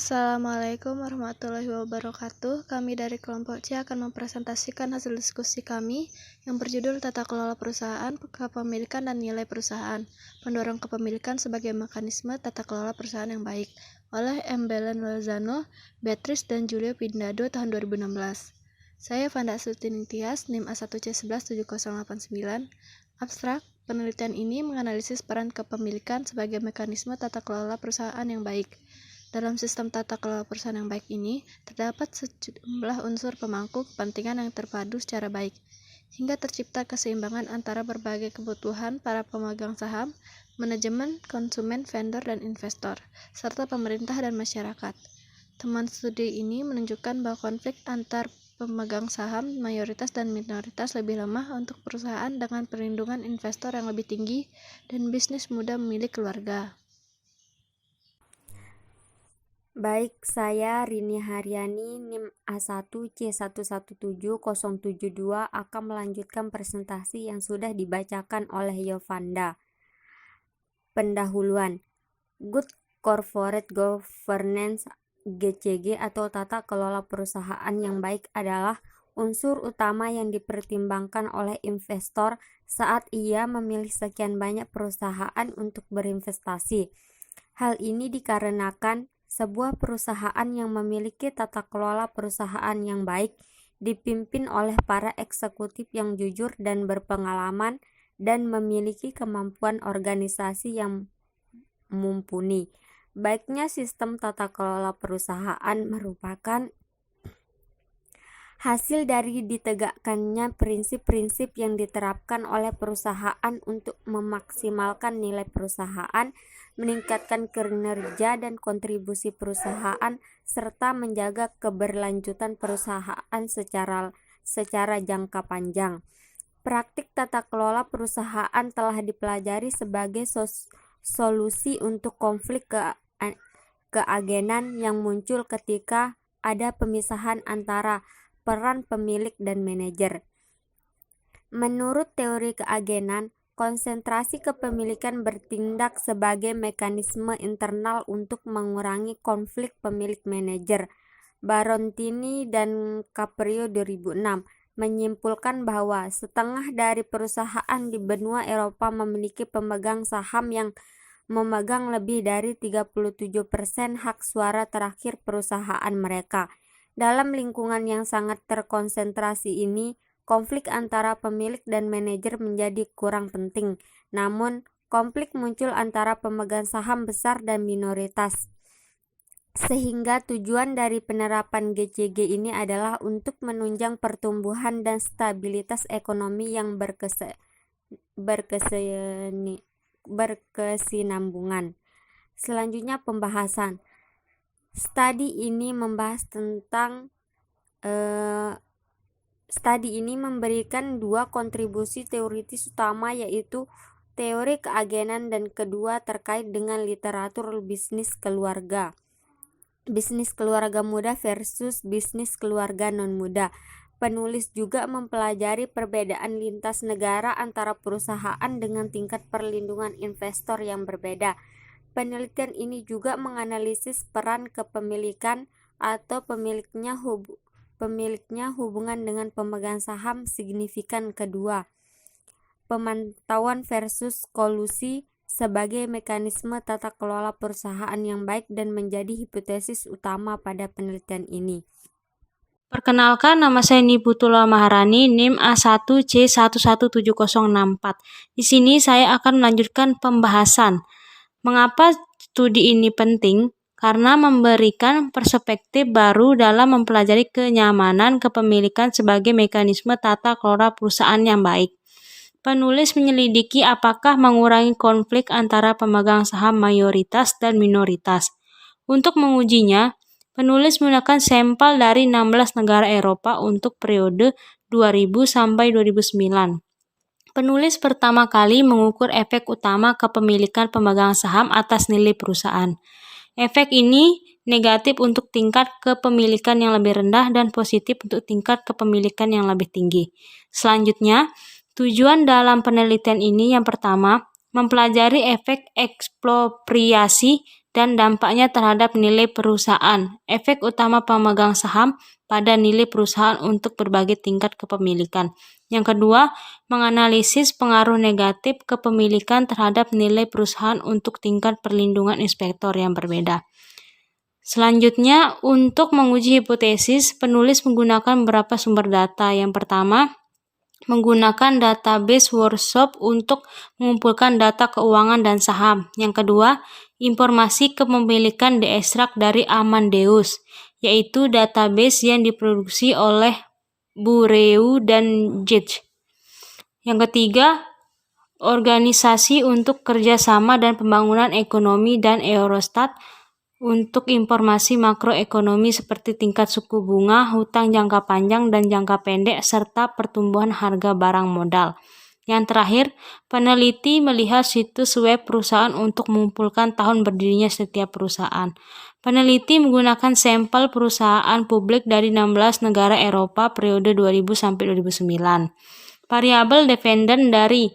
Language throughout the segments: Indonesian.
Assalamualaikum warahmatullahi wabarakatuh. Kami dari kelompok C akan mempresentasikan hasil diskusi kami yang berjudul Tata Kelola Perusahaan, Kepemilikan dan Nilai Perusahaan, Pendorong Kepemilikan sebagai Mekanisme Tata Kelola Perusahaan yang Baik oleh M. Belen Lozano, Beatrice dan Julio Pindado tahun 2016. Saya Vanda Sutini Tias, NIM A1C117089. Abstrak, penelitian ini menganalisis peran kepemilikan sebagai mekanisme tata kelola perusahaan yang baik. Dalam sistem tata kelola perusahaan yang baik ini, terdapat sejumlah unsur pemangku kepentingan yang terpadu secara baik, hingga tercipta keseimbangan antara berbagai kebutuhan para pemegang saham, manajemen, konsumen, vendor, dan investor, serta pemerintah dan masyarakat. Temuan studi ini menunjukkan bahwa konflik antar pemegang saham mayoritas dan minoritas lebih lemah untuk perusahaan dengan perlindungan investor yang lebih tinggi dan bisnis mudah milik keluarga. Baik, saya Rini Haryani, NIM A1C117072 akan melanjutkan presentasi yang sudah dibacakan oleh Yovanda. Pendahuluan, Good Corporate Governance GCG atau tata kelola perusahaan yang baik adalah unsur utama yang dipertimbangkan oleh investor saat ia memilih sekian banyak perusahaan untuk berinvestasi. Hal ini dikarenakan sebuah perusahaan yang memiliki tata kelola perusahaan yang baik dipimpin oleh para eksekutif yang jujur dan berpengalaman dan memiliki kemampuan organisasi yang mumpuni. Baiknya sistem tata kelola perusahaan merupakan hasil dari ditegakkannya prinsip-prinsip yang diterapkan oleh perusahaan untuk memaksimalkan nilai perusahaan, meningkatkan kinerja dan kontribusi perusahaan, serta menjaga keberlanjutan perusahaan secara jangka panjang. Praktik tata kelola perusahaan telah dipelajari sebagai solusi untuk konflik keagenan yang muncul ketika ada pemisahan antara peran pemilik dan manajer. Menurut teori keagenan, konsentrasi kepemilikan bertindak sebagai mekanisme internal untuk mengurangi konflik pemilik-manajer. Barontini dan Caprio 2006 menyimpulkan bahwa setengah dari perusahaan di benua Eropa memiliki pemegang saham yang memegang lebih dari 37% hak suara terakhir perusahaan mereka. Dalam lingkungan yang sangat terkonsentrasi ini, konflik antara pemilik dan manajer menjadi kurang penting. Namun, konflik muncul antara pemegang saham besar dan minoritas. Sehingga tujuan dari penerapan GCG ini adalah untuk menunjang pertumbuhan dan stabilitas ekonomi yang berkesinambungan. Selanjutnya pembahasan. Studi ini memberikan dua kontribusi teoritis utama, yaitu teori keagenan dan kedua terkait dengan literatur bisnis keluarga muda versus bisnis keluarga non-muda. Penulis juga mempelajari perbedaan lintas negara antara perusahaan dengan tingkat perlindungan investor yang berbeda. Penelitian ini juga menganalisis peran kepemilikan atau pemiliknya hubungan dengan pemegang saham signifikan kedua. Pemantauan versus kolusi sebagai mekanisme tata kelola perusahaan yang baik dan menjadi hipotesis utama pada penelitian ini. Perkenalkan, nama saya Nibutullah Maharani, NIM A1C117064. Di sini saya akan melanjutkan pembahasan. Mengapa studi ini penting? Karena memberikan perspektif baru dalam mempelajari kenyamanan kepemilikan sebagai mekanisme tata kelola perusahaan yang baik. Penulis menyelidiki apakah mengurangi konflik antara pemegang saham mayoritas dan minoritas. Untuk mengujinya, penulis menggunakan sampel dari 16 negara Eropa untuk periode 2000 sampai 2009. Penulis pertama kali mengukur efek utama kepemilikan pemegang saham atas nilai perusahaan. Efek ini negatif untuk tingkat kepemilikan yang lebih rendah dan positif untuk tingkat kepemilikan yang lebih tinggi. Selanjutnya, tujuan dalam penelitian ini yang pertama, mempelajari efek ekspropriasi dan dampaknya terhadap nilai perusahaan. Efek utama pemegang saham pada nilai perusahaan untuk berbagai tingkat kepemilikan. Yang kedua, menganalisis pengaruh negatif kepemilikan terhadap nilai perusahaan untuk tingkat perlindungan inspektor yang berbeda. Selanjutnya, untuk menguji hipotesis, penulis menggunakan beberapa sumber data. Yang pertama, menggunakan database workshop untuk mengumpulkan data keuangan dan saham. Yang kedua, informasi kepemilikan diekstrak dari Amadeus, yaitu database yang diproduksi oleh Bureau dan Judge. Yang ketiga, organisasi untuk kerjasama dan pembangunan ekonomi dan Eurostat untuk informasi makroekonomi seperti tingkat suku bunga, hutang jangka panjang dan jangka pendek, serta pertumbuhan harga barang modal. Yang terakhir, peneliti melihat situs web perusahaan untuk mengumpulkan tahun berdirinya setiap perusahaan. Peneliti menggunakan sampel perusahaan publik dari 16 negara Eropa periode 2000 sampai 2009. Variabel dependen dari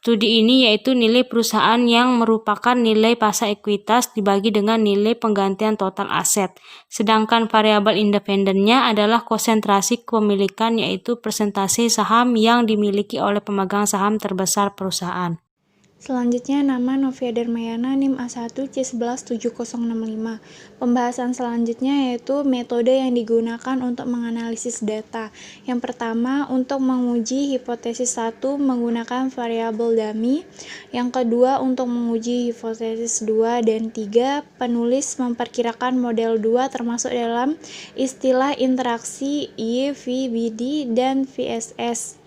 studi ini yaitu nilai perusahaan yang merupakan nilai pasar ekuitas dibagi dengan nilai penggantian total aset. Sedangkan variabel independennya adalah konsentrasi kepemilikan yaitu persentase saham yang dimiliki oleh pemegang saham terbesar perusahaan. Selanjutnya nama Novia Darmayana NIM A1C117065. Pembahasan selanjutnya yaitu metode yang digunakan untuk menganalisis data. Yang pertama, untuk menguji hipotesis 1 menggunakan variabel dummy. Yang kedua, untuk menguji hipotesis 2 dan 3, penulis memperkirakan model 2 termasuk dalam istilah interaksi Y, V, BD, dan VSS.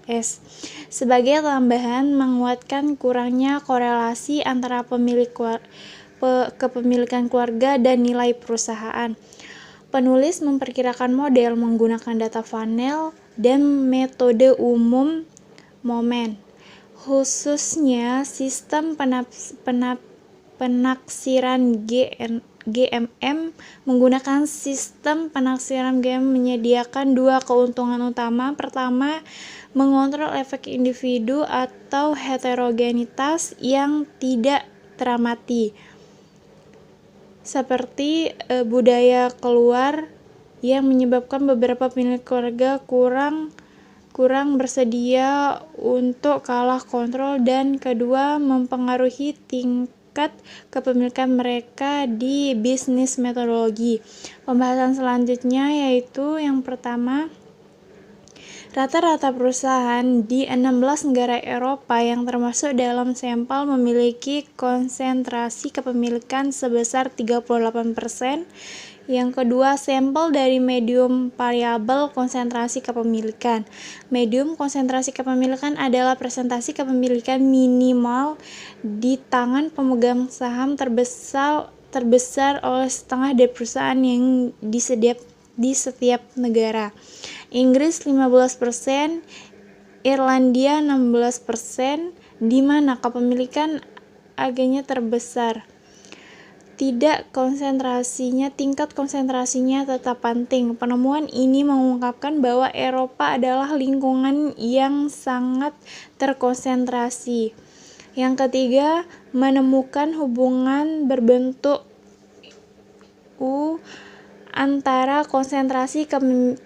Sebagai tambahan, menguatkan kurangnya korelasi antara kepemilikan keluarga dan nilai perusahaan. Penulis memperkirakan model menggunakan data funnel dan metode umum momen, khususnya sistem penaksiran GMM. Menggunakan sistem penaksiran GMM menyediakan dua keuntungan utama. Pertama, mengontrol efek individu atau heterogenitas yang tidak teramati, seperti budaya keluar yang menyebabkan beberapa pemilik keluarga kurang bersedia untuk kalah kontrol, dan kedua, mempengaruhi tingkat kepemilikan mereka di bisnis metodologi. Pembahasan selanjutnya yaitu yang pertama, rata-rata perusahaan di 16 negara Eropa yang termasuk dalam sampel memiliki konsentrasi kepemilikan sebesar 38%. Yang kedua, sampel dari medium variabel konsentrasi kepemilikan. Medium konsentrasi kepemilikan adalah presentasi kepemilikan minimal di tangan pemegang saham terbesar oleh setengah dari perusahaan yang di setiap negara. Inggris 15%, Irlandia 16%, di mana kepemilikan agennya terbesar. Tingkat konsentrasinya tetap penting. Penemuan ini mengungkapkan bahwa Eropa adalah lingkungan yang sangat terkonsentrasi. Yang ketiga, menemukan hubungan berbentuk U antara konsentrasi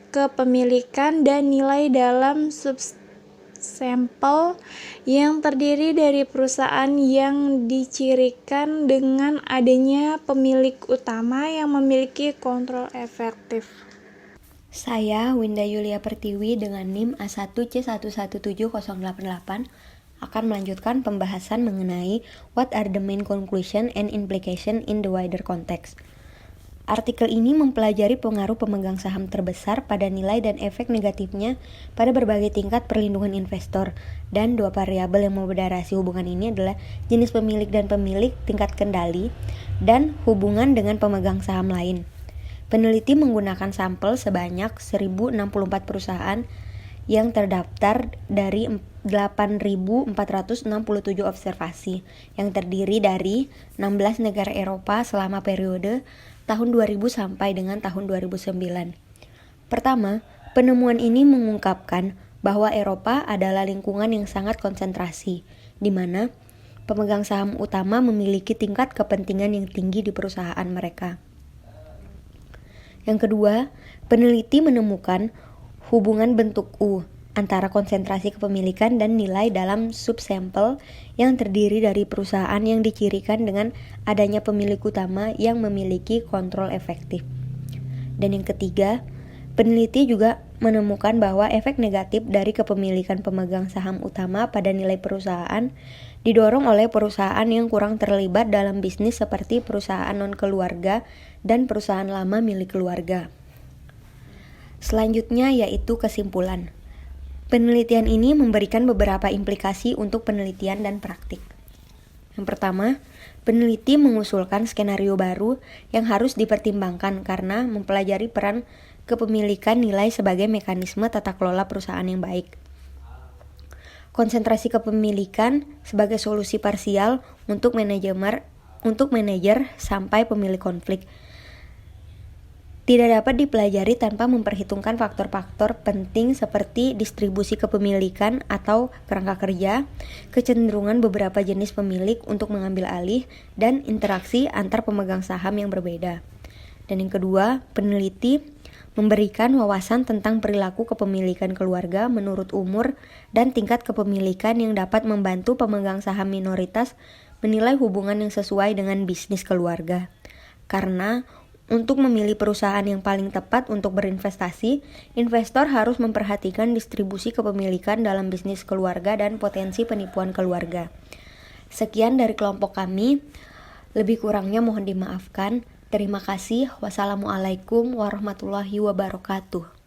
kepemilikan dan nilai dalam subsampel yang terdiri dari perusahaan yang dicirikan dengan adanya pemilik utama yang memiliki kontrol efektif. Saya, Winda Yulia Pertiwi dengan NIM A1C117088 akan melanjutkan pembahasan mengenai what are the main conclusion and implication in the wider context. Artikel ini mempelajari pengaruh pemegang saham terbesar pada nilai dan efek negatifnya pada berbagai tingkat perlindungan investor, dan dua variabel yang membedarasi hubungan ini adalah jenis pemilik dan pemilik, tingkat kendali, dan hubungan dengan pemegang saham lain. Peneliti menggunakan sampel sebanyak 1064 perusahaan yang terdaftar dari 8.467 observasi yang terdiri dari 16 negara Eropa selama periode tahun 2000 sampai dengan tahun 2009. Pertama, penemuan ini mengungkapkan bahwa Eropa adalah lingkungan yang sangat konsentrasi, di mana pemegang saham utama memiliki tingkat kepentingan yang tinggi di perusahaan mereka. Yang kedua, peneliti menemukan hubungan bentuk U antara konsentrasi kepemilikan dan nilai dalam subsampel yang terdiri dari perusahaan yang dicirikan dengan adanya pemilik utama yang memiliki kontrol efektif. Dan yang ketiga, peneliti juga menemukan bahwa efek negatif dari kepemilikan pemegang saham utama pada nilai perusahaan didorong oleh perusahaan yang kurang terlibat dalam bisnis seperti perusahaan non-keluarga dan perusahaan lama milik keluarga. Selanjutnya yaitu kesimpulan. Penelitian ini memberikan beberapa implikasi untuk penelitian dan praktik. Yang pertama, peneliti mengusulkan skenario baru yang harus dipertimbangkan karena mempelajari peran kepemilikan nilai sebagai mekanisme tata kelola perusahaan yang baik. Konsentrasi kepemilikan sebagai solusi parsial untuk manajer sampai pemilik konflik tidak dapat dipelajari tanpa memperhitungkan faktor-faktor penting seperti distribusi kepemilikan atau kerangka kerja, kecenderungan beberapa jenis pemilik untuk mengambil alih, dan interaksi antar pemegang saham yang berbeda. Dan yang kedua, peneliti memberikan wawasan tentang perilaku kepemilikan keluarga menurut umur dan tingkat kepemilikan yang dapat membantu pemegang saham minoritas menilai hubungan yang sesuai dengan bisnis keluarga. Karena untuk memilih perusahaan yang paling tepat untuk berinvestasi, investor harus memperhatikan distribusi kepemilikan dalam bisnis keluarga dan potensi penipuan keluarga. Sekian dari kelompok kami, lebih kurangnya mohon dimaafkan. Terima kasih. Wassalamualaikum warahmatullahi wabarakatuh.